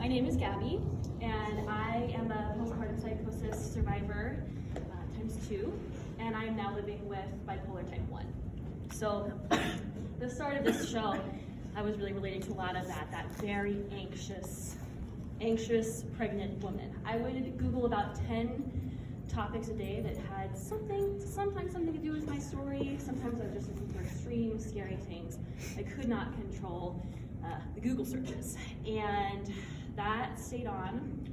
My name is Gabby, and I am a postpartum psychosis survivor ×2, and I am now living with bipolar type 1. So, the start of this show, I was really relating to a lot of that very anxious pregnant woman. I would Google about 10 topics a day that had sometimes something to do with my story. Sometimes I was just looking for extreme, scary things. I could not control the Google searches. And that stayed on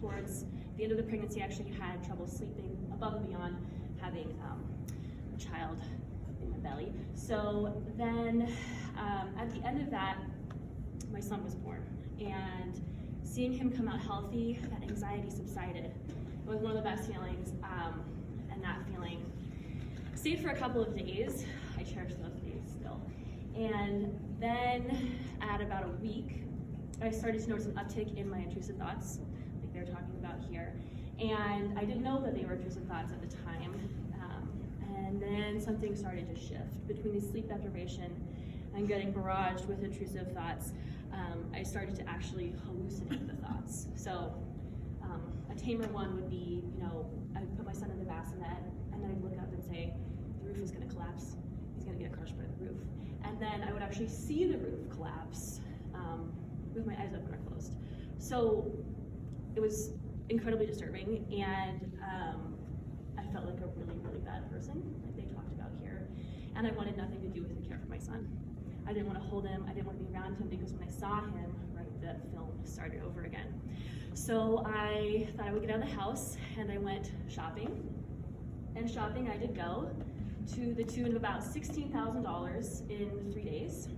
towards the end of the pregnancy. I actually had trouble sleeping above and beyond having a child in my belly. So then at the end of that, my son was born. And seeing him come out healthy, that anxiety subsided. It was one of the best feelings, and that feeling stayed for a couple of days. I cherish those days still. And then at about a week, I started to notice an uptick in my intrusive thoughts, like they're talking about here. And I didn't know that they were intrusive thoughts at the time. And then something started to shift between the sleep deprivation and getting barraged with intrusive thoughts. I started to actually hallucinate the thoughts. So a tamer one would be, I'd put my son in the bassinet and then I'd look up and say, the roof is gonna collapse. He's gonna get crushed by the roof. And then I would actually see the roof collapse with my eyes open or closed. So it was incredibly disturbing, and I felt like a really, really bad person, like they talked about here. And I wanted nothing to do with the care for my son. I didn't want to hold him, I didn't want to be around him, because when I saw him, the film started over again. So I thought I would get out of the house, and I went shopping. And shopping I did go, to the tune of about $16,000 in 3 days.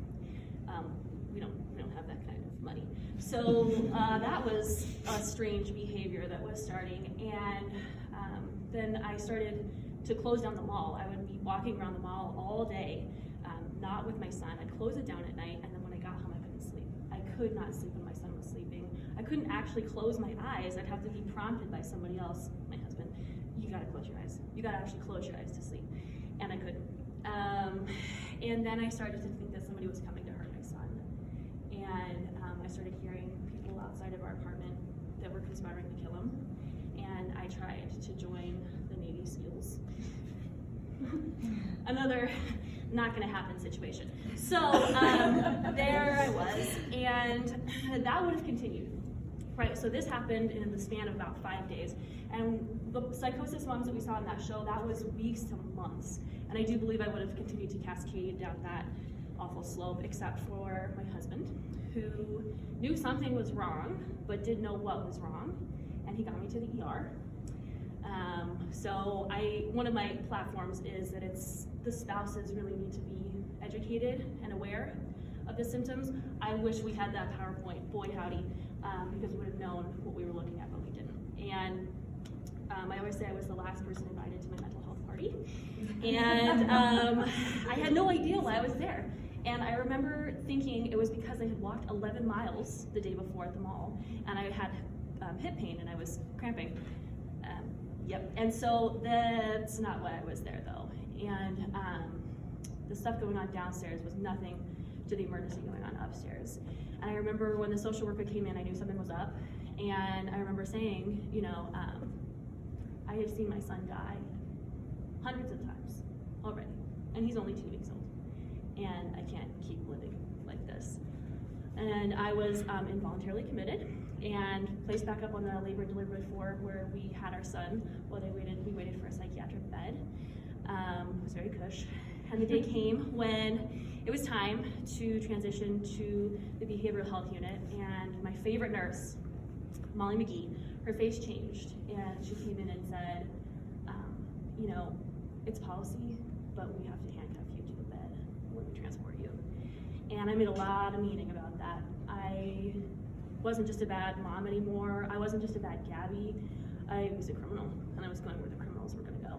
We don't have that kind of money. So that was a strange behavior that was starting. And then I started to close down the mall. I would be walking around the mall all day, not with my son. I'd close it down at night, and then when I got home, I couldn't sleep. I could not sleep when my son was sleeping. I couldn't actually close my eyes. I'd have to be prompted by somebody else, my husband. You gotta close your eyes. You gotta actually close your eyes to sleep. And I couldn't. And then I started to think that somebody was coming to hurt my son. And I started hearing people outside of our apartment that were conspiring to kill him. And I tried to join the Navy SEALs. Another not gonna happen situation. So there I was, and that would have continued. Right, so this happened in the span of about 5 days. And the psychosis moms that we saw in that show, that was weeks to months. And I do believe I would have continued to cascade down that awful slope, except for my husband, who knew something was wrong, but didn't know what was wrong. And he got me to the ER. So one of my platforms is that the spouses really need to be educated and aware of the symptoms. I wish we had that PowerPoint, boy howdy, because we would have known what we were looking at, but we didn't. And I always say I was the last person invited to my mental health party. And I had no idea why I was there. And I remember thinking it was because I had walked 11 miles the day before at the mall, and I had hip pain and I was cramping. Yep, and so that's not why I was there though. And the stuff going on downstairs was nothing to the emergency going on upstairs. And I remember when the social worker came in, I knew something was up. And I remember saying, I have seen my son die hundreds of times already. And he's only 2 weeks old. And I can't keep living like this. And I was involuntarily committed and placed back up on the labor and delivery floor where we had our son while we waited for a psychiatric bed. It was very cush. And the day came when it was time to transition to the behavioral health unit, and my favorite nurse, Molly McGee, her face changed, and she came in and said, it's policy, but we have to handcuff you to the bed when we transport you. And I made a lot of meaning about that. I wasn't just a bad mom anymore. I wasn't just a bad Gabby. I was a criminal, and I was going where the criminals were gonna go.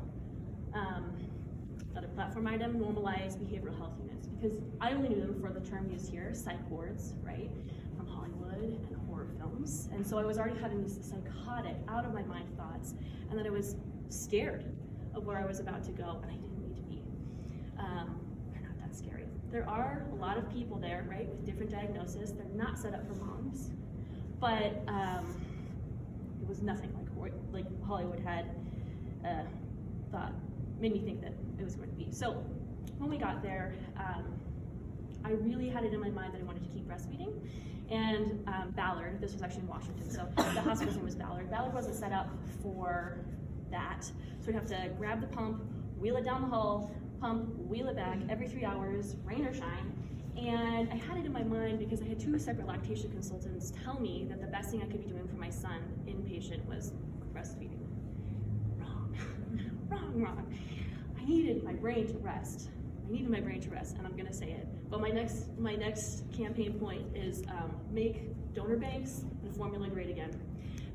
Another platform item, normalize behavioral health units, because I only knew them for the term used here, psych wards, right, from Hollywood and horror films. And so I was already having these psychotic, out of my mind thoughts, and then I was scared of where I was about to go, and I didn't need to be. They're not that scary. There are a lot of people there, right, with different diagnoses. They're not set up for moms, but it was nothing like Hollywood had thought, made me think that it was going to be. So when we got there, I really had it in my mind that I wanted to keep breastfeeding. And Ballard, this was actually in Washington, so the hospital's name was Ballard. Ballard wasn't set up for that. So we'd have to grab the pump, wheel it down the hall, pump, wheel it back every 3 hours, rain or shine. And I had it in my mind because I had 2 separate lactation consultants tell me that the best thing I could be doing for my son inpatient was breastfeeding. Wrong, wrong. I needed my brain to rest. And I'm gonna say it. But my next campaign point is make donor banks and formula great again.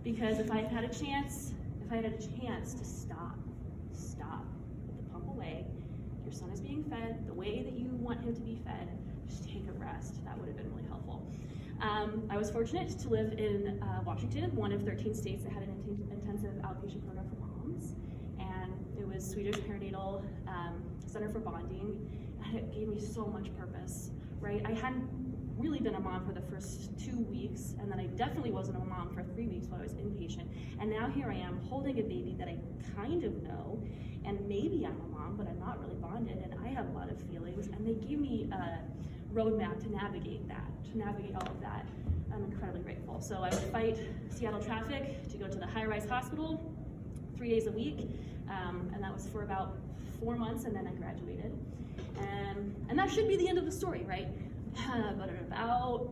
Because if I had had a chance to stop, put the pump away, your son is being fed the way that you want him to be fed, just take a rest. That would have been really helpful. I was fortunate to live in Washington, one of 13 states that had an intensive outpatient program for moms. And it was Swedish Perinatal Center for Bonding, and it gave me so much purpose, right? I hadn't really been a mom for the first 2 weeks, and then I definitely wasn't a mom for 3 weeks while I was inpatient. And now here I am holding a baby that I kind of know, and maybe I'm a mom, but I'm not really bonded, and I have a lot of feelings, and they gave me a roadmap to navigate all of that. I'm incredibly grateful. So I would fight Seattle traffic to go to the high-rise hospital 3 days a week, and that was for about 4 months, and then I graduated. And that should be the end of the story, right? But in about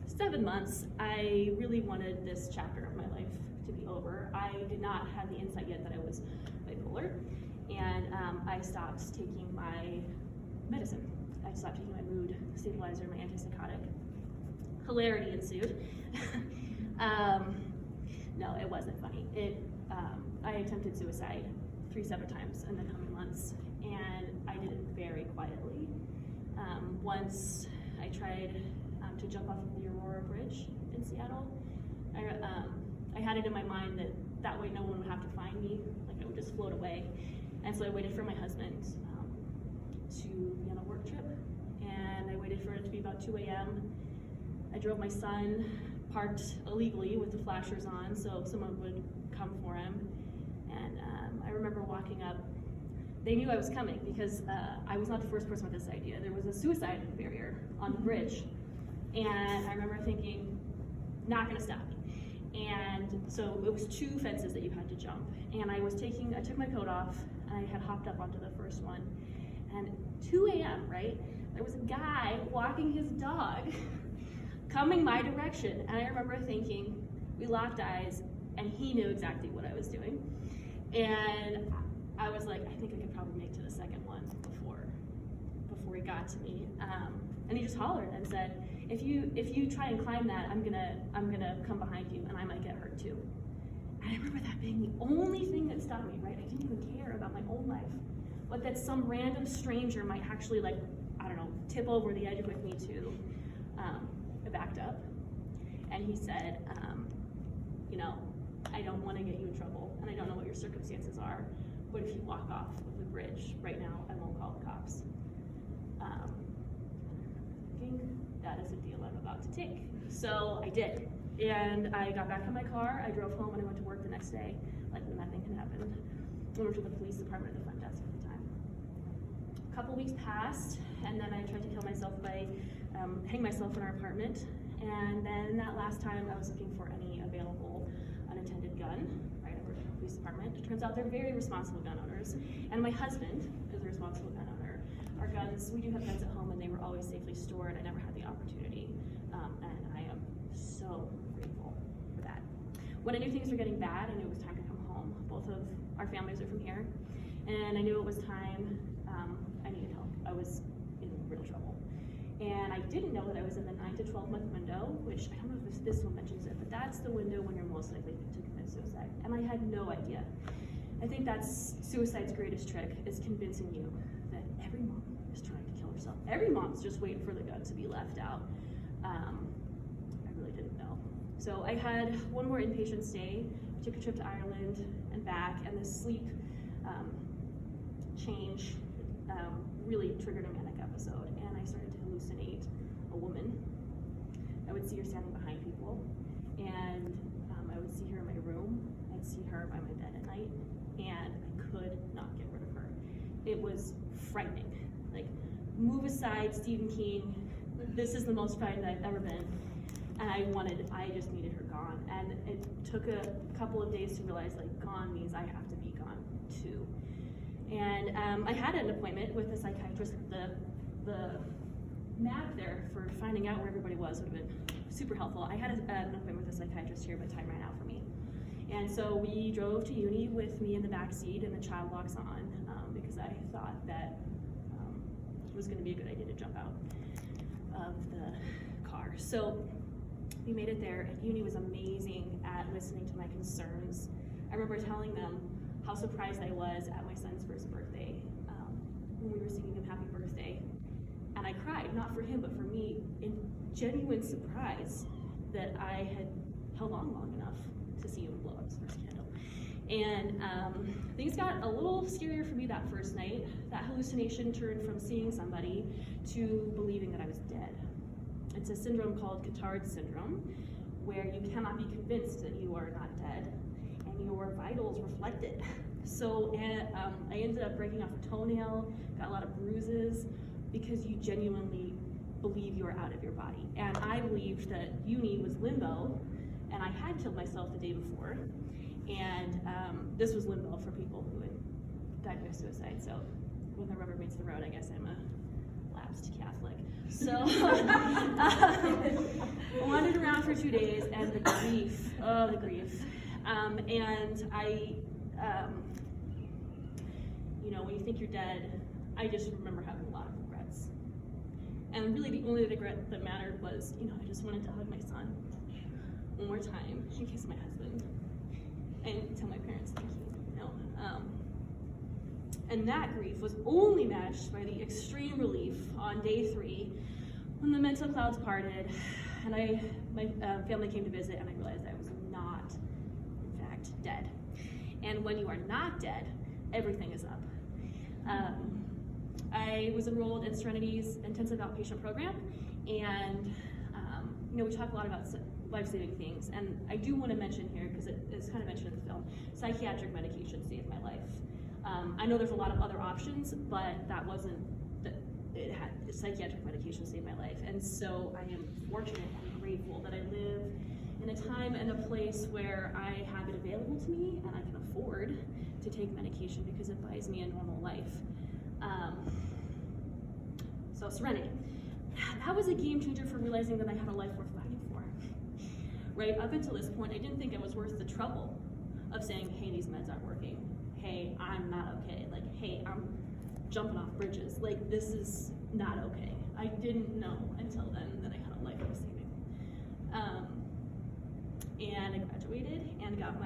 7 months, I really wanted this chapter of my life to be over. I did not have the insight yet that I was bipolar, and I stopped taking my medicine. I stopped taking my mood stabilizer, my antipsychotic. Hilarity ensued. No, it wasn't funny. I attempted suicide 3 separate times in the coming months, and I did it very quietly. Once I tried to jump off of the Aurora Bridge in Seattle. I had it in my mind that way no one would have to find me, like I would just float away. And so I waited for my husband to be on a work trip, and I waited for it to be about 2 a.m. I drove my son, parked illegally with the flashers on so someone would come for him. And I remember walking up. They knew I was coming because I was not the first person with this idea. There was a suicide barrier on the bridge. And I remember thinking, not gonna stop. And so it was 2 fences that you had to jump. And I took my coat off, and I had hopped up onto the first one. And 2 a.m., right? There was a guy walking his dog coming my direction. And I remember thinking, we locked eyes, and he knew exactly what I was doing. And I was like, I think I could probably make to the second one before he got to me. And he just hollered and said, if you try and climb that, I'm gonna come behind you, and I might get hurt too. And I remember that being the only thing that stopped me, right? I didn't even care about my own life, but that some random stranger might actually, like, I don't know, tip over the edge with me too. I backed up, and he said, I don't want to get you in trouble, and I don't know what your circumstances are, but if you walk off of the bridge right now, I won't call the cops. That is a deal I'm about to take. So I did. And I got back in my car, I drove home, and I went to work the next day like nothing had happened. I went to the police department at the front desk at the time. A couple weeks passed, and then I tried to kill myself by hanging myself in our apartment. And then that last time I was looking for any available unattended gun, right? I worked at the police department. It turns out they're very responsible gun owners. And my husband is a responsible gun owner. Our guns, we do have guns at home, and they were always safely stored. I never had the opportunity, and I am so grateful for that. When I knew things were getting bad, I knew it was time to come home. Both of our families are from here, and I knew it was time. I needed help. I was in real trouble. And I didn't know that I was in the 9 to 12 month window, which I don't know if this one mentions it, but that's the window when you're most likely to commit suicide. And I had no idea. I think that's suicide's greatest trick, is convincing you that every mom is trying to kill herself. Every mom's just waiting for the gun to be left out. I really didn't know. So I had one more inpatient stay. I took a trip to Ireland and back, and the sleep change really triggered a manic episode, and I started to hallucinate a woman. I would see her standing behind people, And I would see her in my room, I'd see her by my bed at night, and I could not get rid of her. It was frightening. Like, move aside, Stephen King, this is the most frightened I've ever been. And I just needed her gone. And it took a couple of days to realize, like, gone means I have to be gone too. And I had an appointment with a psychiatrist. The map there for finding out where everybody was would have been super helpful. I had an appointment with a psychiatrist here, but time ran out for me. And so we drove to uni with me in the back seat and the child locks on, because I thought that it was going to be a good idea to jump out of the car. So we made it there, and uni was amazing at listening to my concerns. I remember telling them how surprised I was at my son's first birthday, when we were singing him happy birthday. And I cried, not for him, but for me, in genuine surprise that I had held on long enough to see him blow up his first candle. And things got a little scarier for me that first night. That hallucination turned from seeing somebody to believing that I was dead. It's a syndrome called Cotard syndrome, where you cannot be convinced that you are not dead, and your vitals reflect it. So I ended up breaking off a toenail, got a lot of bruises, because you genuinely believe you are out of your body. And I believed that uni was limbo, and I had killed myself the day before. And this was limbo for people who had died by suicide. So when the rubber meets the road, I guess I'm a lapsed Catholic. So I wandered around for 2 days, and the grief, oh, the grief. And I, when you think you're dead, I just remember having a lot of regrets. And really the only regret that mattered was, I just wanted to hug my son one more time and kiss my husband and tell my parents thank you. And that grief was only matched by the extreme relief on day 3 when the mental clouds parted and my family came to visit, and I realized I was not, in fact, dead. And when you are not dead, everything is up. I was enrolled in Serenity's intensive outpatient program, and we talk a lot about life-saving things, and I do want to mention here, because it's kind of mentioned in the film, psychiatric medication saved my life. I know there's a lot of other options, but that wasn't, psychiatric medication saved my life, and so I am fortunate and grateful that I live in a time and a place where I have it available to me, and I can afford to take medication because it buys me a normal life. So Serenity, that was a game changer for realizing that I had a life worth fighting for. Right, up until this point, I didn't think it was worth the trouble of saying, hey, these meds aren't working. Hey, I'm not okay. Like, hey, I'm jumping off bridges. Like, this is not okay. I didn't know until then that I had a life worth saving. And I graduated and got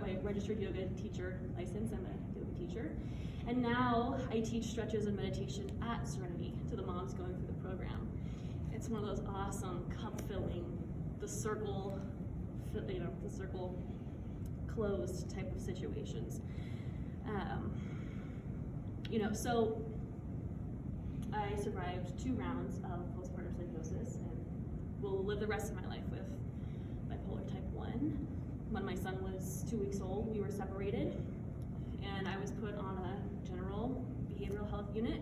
my registered yoga teacher license. I'm a yoga teacher. And now I teach stretches and meditation at Serenity to the moms going through the program. It's one of those awesome cup-filling, the circle closed type of situations. So I survived 2 rounds of postpartum psychosis and will live the rest of my life with bipolar type 1. When my son was 2 weeks old, we were separated, and I was put on a general behavioral health unit,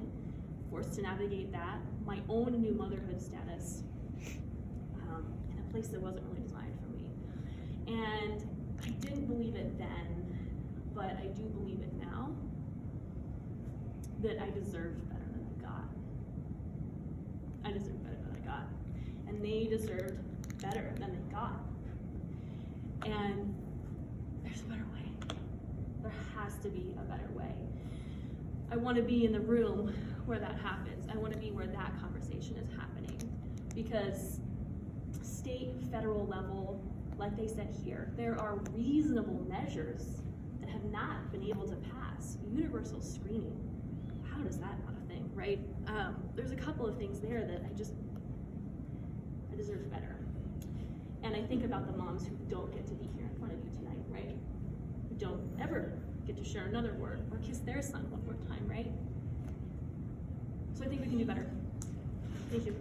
forced to navigate that, my own new motherhood status, in a place that wasn't really designed for me. And I didn't believe it then, but I do believe it now, that I deserved better than I got. I deserved better than I got. And they deserved better than they got. And there's a better way. There has to be a better way. I want to be in the room where that happens. I want to be where that conversation is happening. Because state, federal level, like they said here, there are reasonable measures that have not been able to pass. Universal screening, how does that not a thing, right? There's a couple of things there that I deserve better. And I think about the moms who don't get to be here in front of you tonight, right? Who don't ever get to share another word or kiss their son one more time, right? So I think we can do better. Thank you.